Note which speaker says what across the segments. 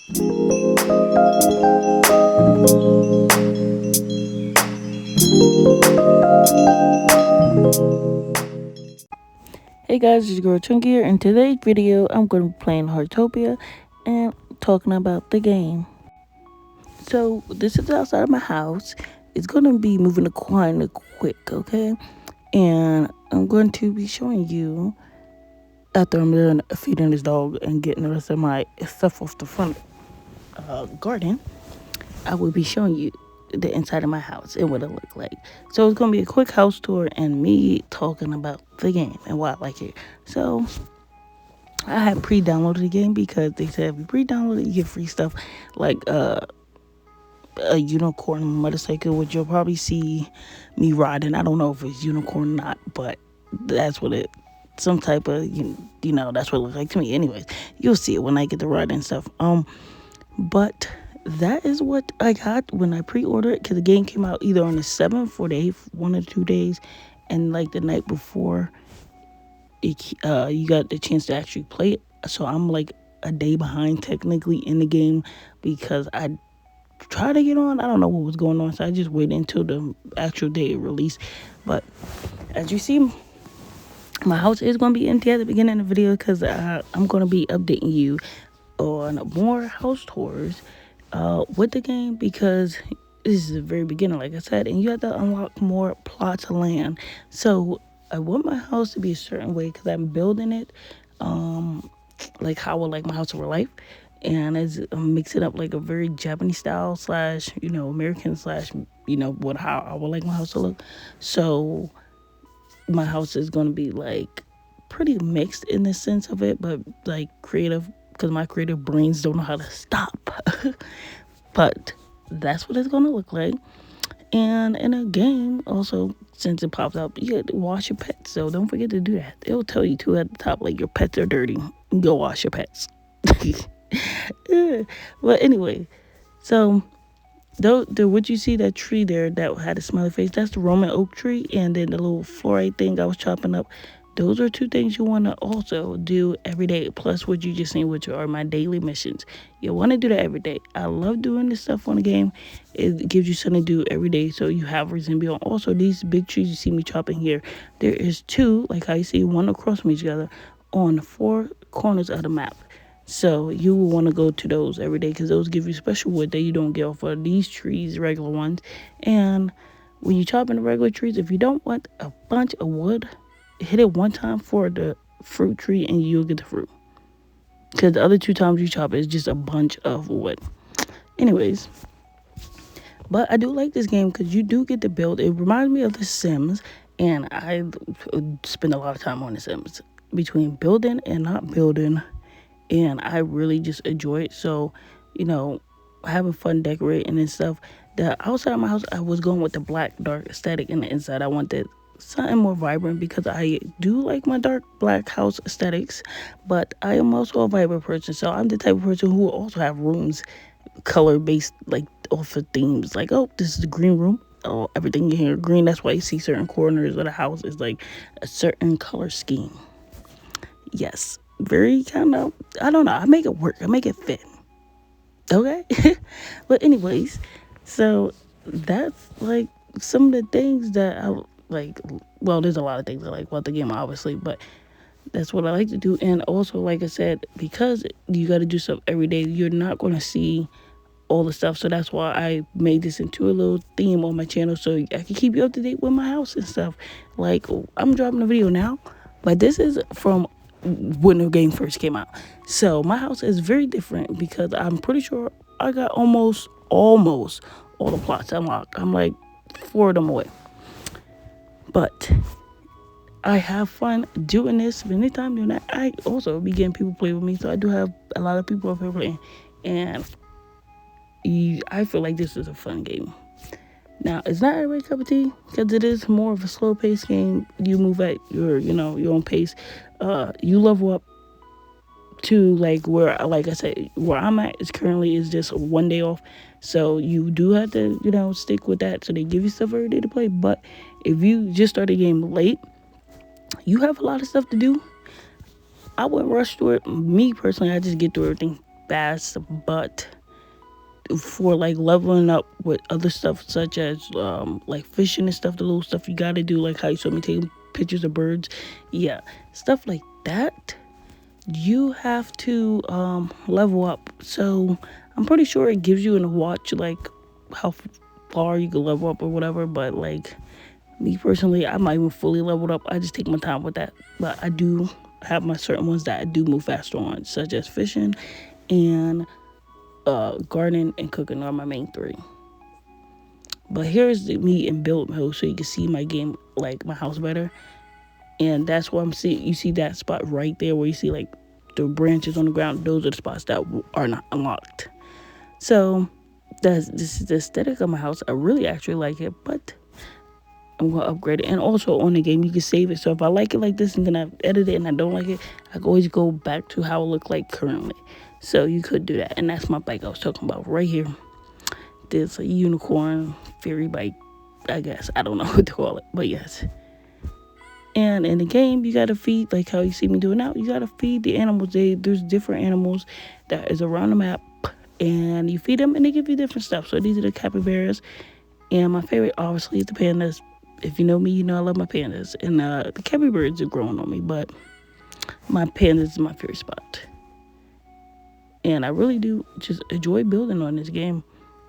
Speaker 1: Hey guys, it's your girl Chunky here. In today's video, I'm going to be playing Heartopia and talking about the game. So, this is outside of my house. It's going to be moving kind of quick, okay? And I'm going to be showing you, after I'm done feeding this dog and getting the rest of my stuff off the front garden, I will be showing you the inside of my house and what it look like. So it's gonna be a quick house tour and me talking about the game and why I like it. So I had pre-downloaded the game because they said if you pre-download it, you get free stuff like a unicorn motorcycle, which you'll probably see me riding. I don't know if it's unicorn or not, but that's what it. Some type of that's what it looks like to me. Anyways, you'll see it when I get to ride and stuff. But that is what I got when I pre-ordered it, because the game came out either on the 7th or the 8th, 1 or 2 days, and like the night before you got the chance to actually play it. So I'm like a day behind technically in the game because I tried to get on. I don't know what was going on, so I just waited until the actual day it released. But as you see, my house is going to be empty at the beginning of the video because I'm going to be updating you on more house tours with the game, because this is the very beginning, like I said, and you have to unlock more plots of land. So I want my house to be a certain way because I'm building it like how I would like my house over life, and as I'm mixing up like a very Japanese style slash American slash what how I would like my house to look. So my house is going to be like pretty mixed in the sense of it, but like creative, because my creative brains don't know how to stop. But that's what it's going to look like. And in a game, also, since it pops up, you have to wash your pets. So don't forget to do that. It'll tell you too at the top, like your pets are dirty. Go wash your pets. But anyway, so what you see, that tree there that had a smiley face, that's the Roman oak tree, and then the little fluorite thing I was chopping up. Those are two things you want to also do every day, plus what you just seen, which are my daily missions. You want to do that every day. I love doing this stuff on the game. It gives you something to do every day, so you have reason to be on. Also, these big trees you see me chopping here, there is two, like how you see one across from each other, on 4 corners of the map. So you will want to go to those every day, because those give you special wood that you don't get off of these trees, regular ones. And when you chop in the regular trees, if you don't want a bunch of wood, hit it one time for the fruit tree and you'll get the fruit, because the other 2 times you chop it is just a bunch of wood. Anyways, but I do like this game because you do get to build. It reminds me of The Sims, and I spend a lot of time on The Sims between building and not building, and I really just enjoy it. So having fun decorating and stuff. The outside of my house, I was going with the black dark aesthetic, and the inside I wanted something more vibrant, because I do like my dark black house aesthetics, but I am also a vibrant person. So I'm the type of person who will also have rooms color based, like off of themes, like, oh, this is the green room, oh, everything in here green. That's why you see certain corners of the house is like a certain color scheme. Yes, very kind of, I don't know, I make it work, I make it fit, okay. But anyways, so that's like some of the things that I like. Well, there's a lot of things I like about the game, obviously, but that's what I like to do. And also, like I said, because you got to do stuff every day, you're not going to see all the stuff. So that's why I made this into a little theme on my channel, so I can keep you up to date with my house and stuff. Like, I'm dropping a video now, but this is from when the game first came out. So my house is very different because I'm pretty sure I got almost all the plots unlocked. I'm like 4 of them away. But I have fun doing this. Anytime doing that, I also be getting people play with me. So I do have a lot of people up here playing, and I feel like this is a fun game. Now, it's not everybody's cup of tea because it is more of a slow-paced game. You move at your own pace. You level up to like where, like I said, where I'm at is currently is just 1 day off. So you do have to, stick with that. So they give you stuff every day to play. But if you just start a game late, you have a lot of stuff to do. I wouldn't rush through it. Me personally, I just get through everything fast, but for like leveling up with other stuff such as like fishing and stuff, the little stuff you gotta do, like how you saw me taking pictures of birds, yeah, stuff like that, you have to level up. So I'm pretty sure it gives you in a watch like how far you can level up or whatever, but like me personally, I'm not even fully leveled up. I just take my time with that, but I do have my certain ones that I do move faster on, such as fishing and gardening and cooking are my main three. But here's me in build mode so you can see my game, like my house better. And that's what I'm seeing. You see that spot right there where you see like the branches on the ground. Those are the spots that are not unlocked. So this is the aesthetic of my house. I really actually like it, but I'm gonna upgrade it. And also on the game you can save it. So if I like it like this and then I edit it and I don't like it, I can always go back to how it look like currently. So you could do that. And that's my bike I was talking about right here. There's a unicorn fairy bike, I guess. I don't know what to call it, but yes. And in the game, you gotta feed, like how you see me doing now, you gotta feed the animals. There's different animals that is around the map, and you feed them and they give you different stuff. So these are the capybaras, and my favorite obviously is the pandas. If you know me, you know I love my pandas, and the capybaras are growing on me, but my pandas is my favorite spot. And I really do just enjoy building on this game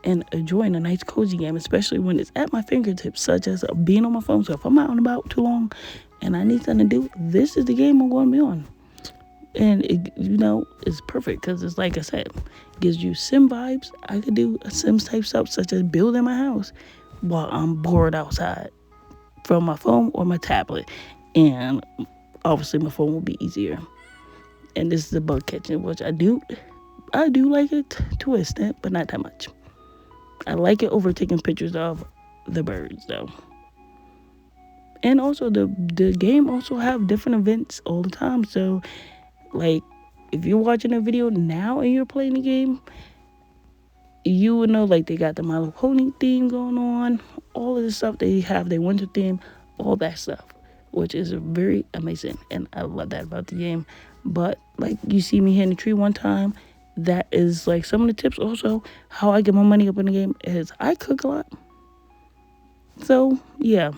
Speaker 1: and enjoying a nice cozy game, especially when it's at my fingertips, such as being on my phone. So if I'm out and about too long and I need something to do, this is the game I'm going to be on. And it, it's perfect because it's like I said, gives you sim vibes. I could do a Sims type stuff such as building my house while I'm bored outside from my phone or my tablet. And obviously my phone will be easier. And this is the bug catching, which I do like it to an extent, but not that much. I like it over taking pictures of the birds though. And also the game also have different events all the time. So like if you're watching a video now and you're playing the game, you would know like they got the My Little Pony theme going on, all of the stuff they have, their winter theme, all that stuff, which is very amazing. And I love that about the game. But like you see me hitting the tree one time, that is like some of the tips. Also, how I get my money up in the game is I cook a lot. So yeah,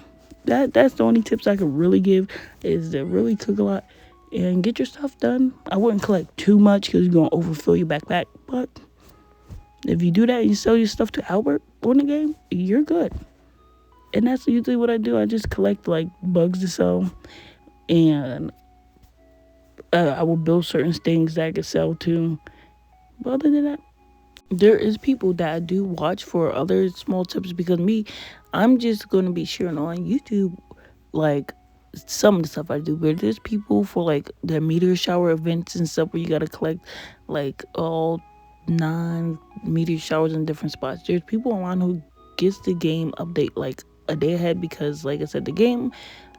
Speaker 1: that's the only tips I could really give, is to really cook a lot and get your stuff done. I wouldn't collect too much because you're gonna overfill your backpack, but if you do that and you sell your stuff to Albert on the game, you're good. And that's usually what I do. I just collect like bugs to sell, and I will build certain things that I can sell to. But other than that, there is people that I do watch for other small tips, because I'm just going to be sharing on YouTube like some of the stuff I do, but there's people for like the meteor shower events and stuff where you got to collect like all 9 meteor showers in different spots. There's people online who gets the game update like a day ahead, because like I said, the game,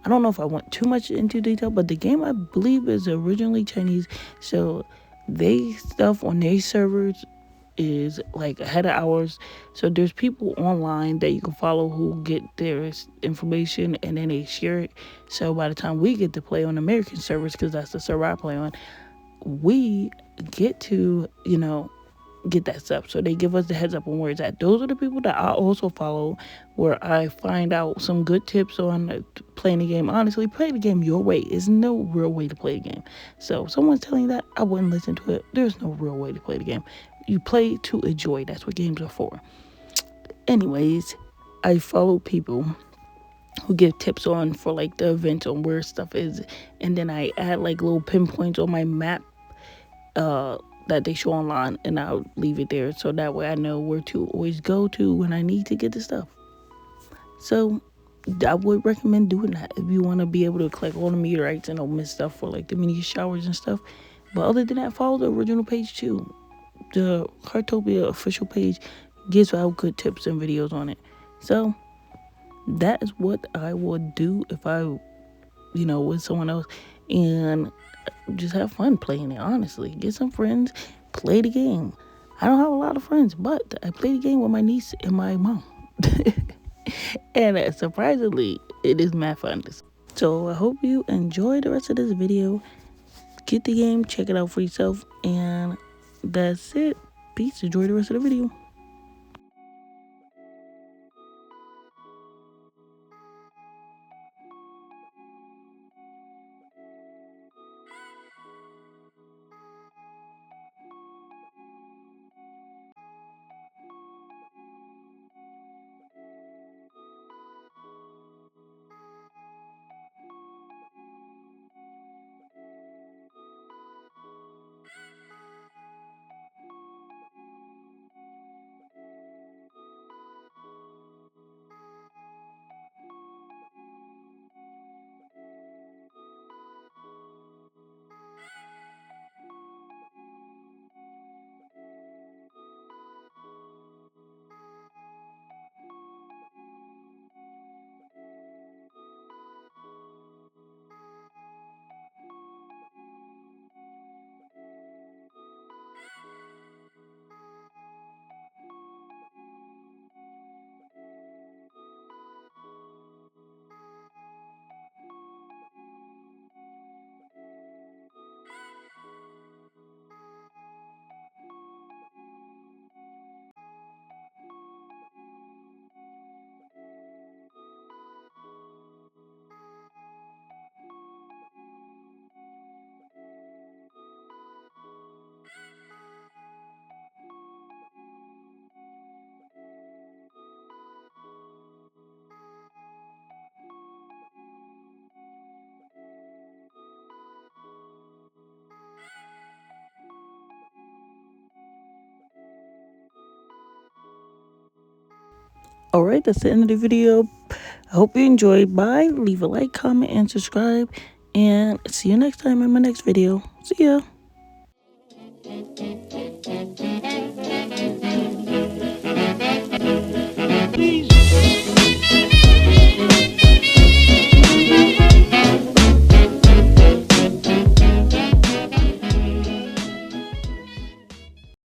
Speaker 1: I don't know if I went too much into detail, but the game I believe is originally Chinese, so they stuff on their servers is like ahead of ours. So there's people online that you can follow who get their information and then they share it. So by the time we get to play on American servers, because that's the server I play on, we get to get that stuff. So they give us the heads up on where it's at. Those are the people that I also follow, where I find out some good tips on playing the game. Honestly, play the game your way. There's no real way to play the game. So if someone's telling you that, I wouldn't listen to it. There's no real way to play the game. You play to enjoy. That's what games are for. Anyways, I follow people who give tips on for like the events on where stuff is, and then I add like little pinpoints on my map that they show online, and I'll leave it there so that way I know where to always go to when I need to get the stuff. So I would recommend doing that if you want to be able to collect all the meteorites and all miss stuff for like the mini showers and stuff. But other than that, follow the original page too. The Heartopia official page gives out good tips and videos on it. So that is what I would do if I with someone else, and just have fun playing it. Honestly, get some friends, play the game. I don't have a lot of friends, but I play the game with my niece and my mom. And surprisingly, it is mad fun. So I hope you enjoy the rest of this video. Get the game, check it out for yourself, and that's it. Peace. Enjoy the rest of the video. Alright, that's the end of the video. I hope you enjoyed. Bye. Leave a like, comment, and subscribe. And see you next time in my next video. See ya.